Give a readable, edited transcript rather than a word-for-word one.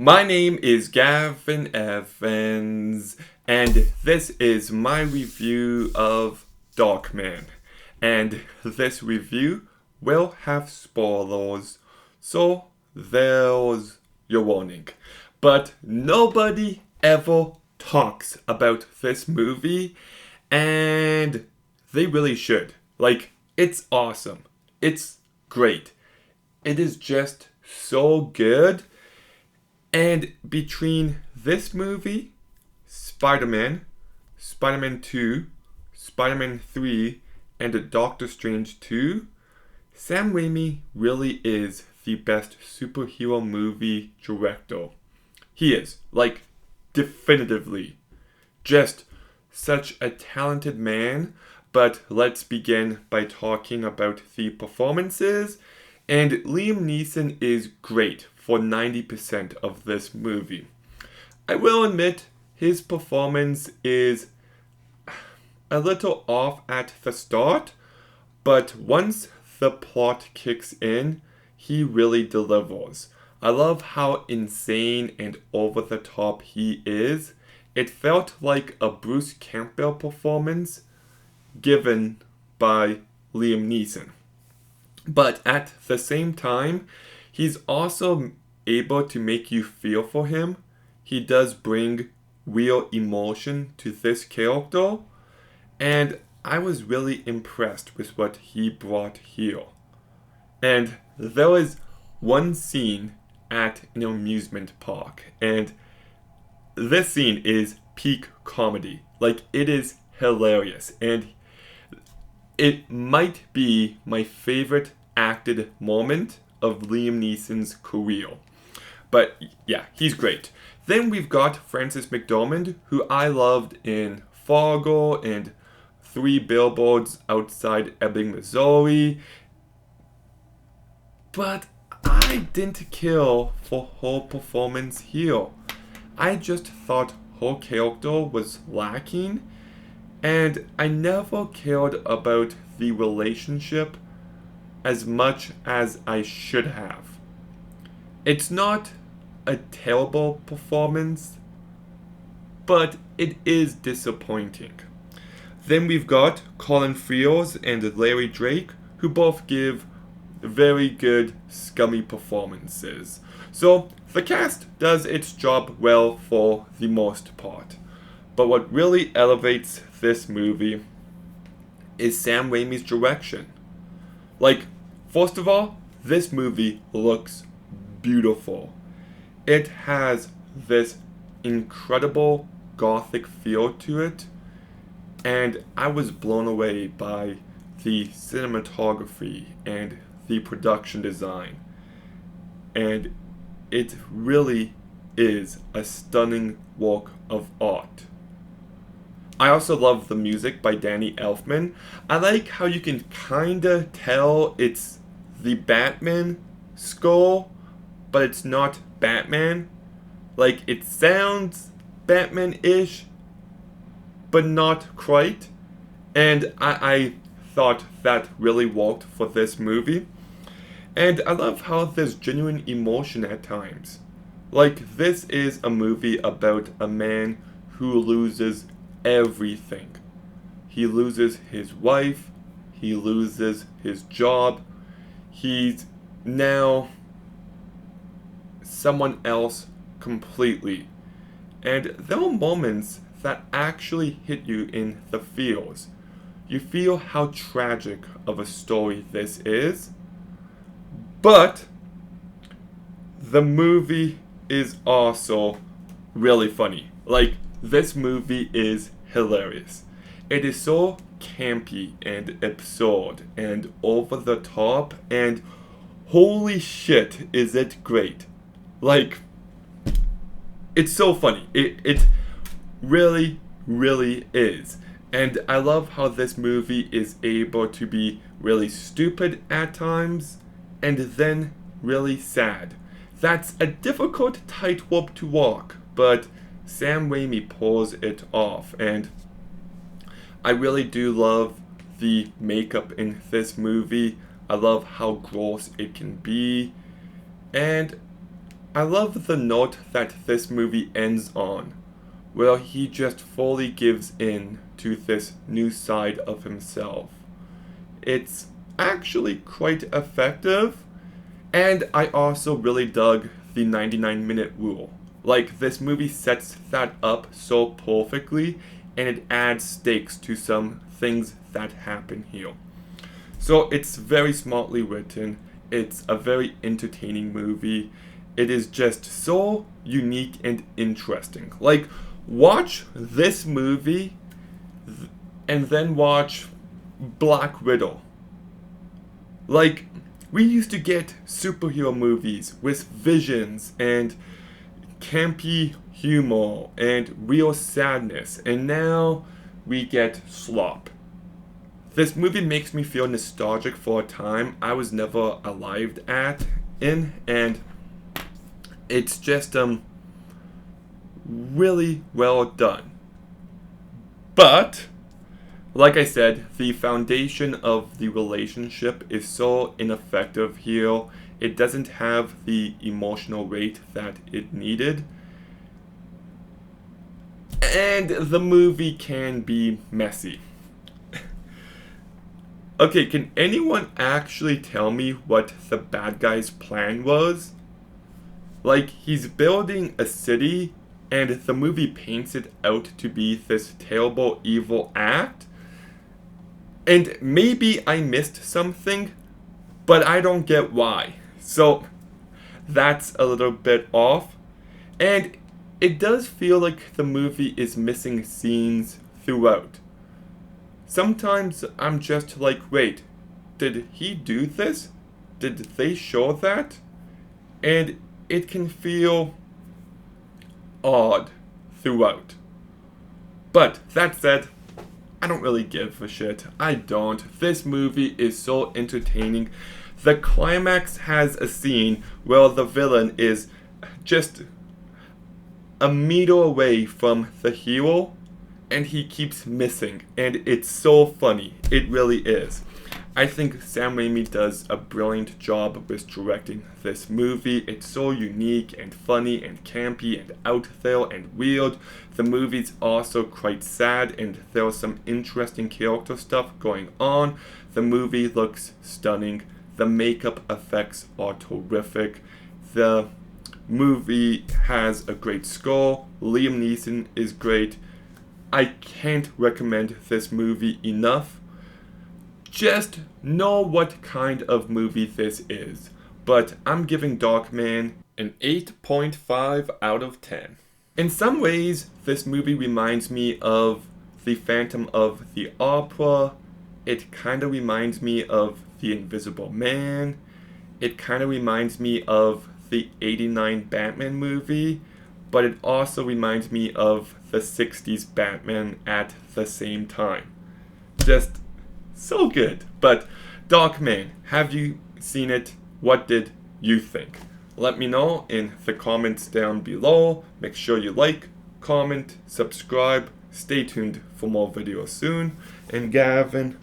My name is Gavin Evans, and this is my review of Darkman. And this review will have spoilers, so there's your warning. But nobody ever talks about this movie, and they really should. It's awesome. It's great. It is just so good. And between this movie, Spider-Man, Spider-Man 2, Spider-Man 3, and Doctor Strange 2, Sam Raimi really is the best superhero movie director. He is, definitively. Just such a talented man. But let's begin by talking about the performances. And Liam Neeson is great for 90% of this movie. I will admit his performance is a little off at the start, but once the plot kicks in, he really delivers. I love how insane and over the top he is. It felt like a Bruce Campbell performance given by Liam Neeson. But at the same time, he's also able to make you feel for him. He does bring real emotion to this character, and I was really impressed with what he brought here. And there was one scene at an amusement park, and this scene is peak comedy. It is hilarious, and it might be my favorite acted moment of Liam Neeson's career. But yeah, he's great. Then we've got Frances McDormand, who I loved in Fargo and 3 Billboards Outside Ebbing, Missouri. But I didn't care for her performance here. I just thought her character was lacking, and I never cared about the relationship as much as I should have. It's not a terrible performance, but it is disappointing. Then we've got Colin Friels and Larry Drake, who both give very good scummy performances. So the cast does its job well for the most part. But what really elevates this movie is Sam Raimi's direction. First of all, this movie looks beautiful. It has this incredible gothic feel to it, and I was blown away by the cinematography and the production design. And it really is a stunning work of art. I also love the music by Danny Elfman. I like how you can kinda tell it's the Batman score, but it's not Batman. It sounds Batman-ish, but not quite. And I thought that really worked for this movie. And I love how there's genuine emotion at times. This is a movie about a man who loses everything. He loses his wife, he loses his job, he's now someone else completely. And there are moments that actually hit you in the feels. You feel how tragic of a story this is, but the movie is also really funny. This movie is hilarious. It is so campy and absurd and over the top, and holy shit, is it great. It's so funny. It really, really is. And I love how this movie is able to be really stupid at times, and then really sad. That's a difficult tightrope to walk, but Sam Raimi pulls it off, and I really do love the makeup in this movie. I love how gross it can be, and I love the note that this movie ends on, where he just fully gives in to this new side of himself. It's actually quite effective, and I also really dug the 99-minute rule. Like, this movie sets that up so perfectly, and it adds stakes to some things that happen here. So it's very smartly written, it's a very entertaining movie, it is just so unique and interesting. Like, watch this movie and then watch Black Widow. Like, we used to get superhero movies with visions and campy humor and real sadness, and now we get slop. This movie makes me feel nostalgic for a time I was never alive in, and it's just really well done. But like I said, the foundation of the relationship is so ineffective here. It doesn't have the emotional weight that it needed. And the movie can be messy. Okay, can anyone actually tell me what the bad guy's plan was? Like, he's building a city, and the movie paints it out to be this terrible, evil act. And maybe I missed something, but I don't get why. So, that's a little bit off. And it does feel like the movie is missing scenes throughout. Sometimes I'm just like, wait, did he do this? Did they show that? And it can feel odd throughout. But that said, I don't really give a shit. I don't. This movie is so entertaining. The climax has a scene where the villain is just a meter away from the hero, and he keeps missing, and it's so funny. It really is. I think Sam Raimi does a brilliant job with directing this movie. It's so unique and funny and campy and out there and weird. The movie's also quite sad, and there's some interesting character stuff going on. The movie looks stunning. The makeup effects are terrific. The movie has a great score. Liam Neeson is great. I can't recommend this movie enough. Just know what kind of movie this is. But I'm giving Darkman an 8.5 out of 10. In some ways, this movie reminds me of The Phantom of the Opera. It kind of reminds me of The Invisible Man. It kind of reminds me of the '89 Batman movie, but it also reminds me of the 60s Batman at the same time. Just so good. But Darkman, have you seen it? What did you think? Let me know in the comments down below. Make sure you like, comment, subscribe. Stay tuned for more videos soon. And Gavin,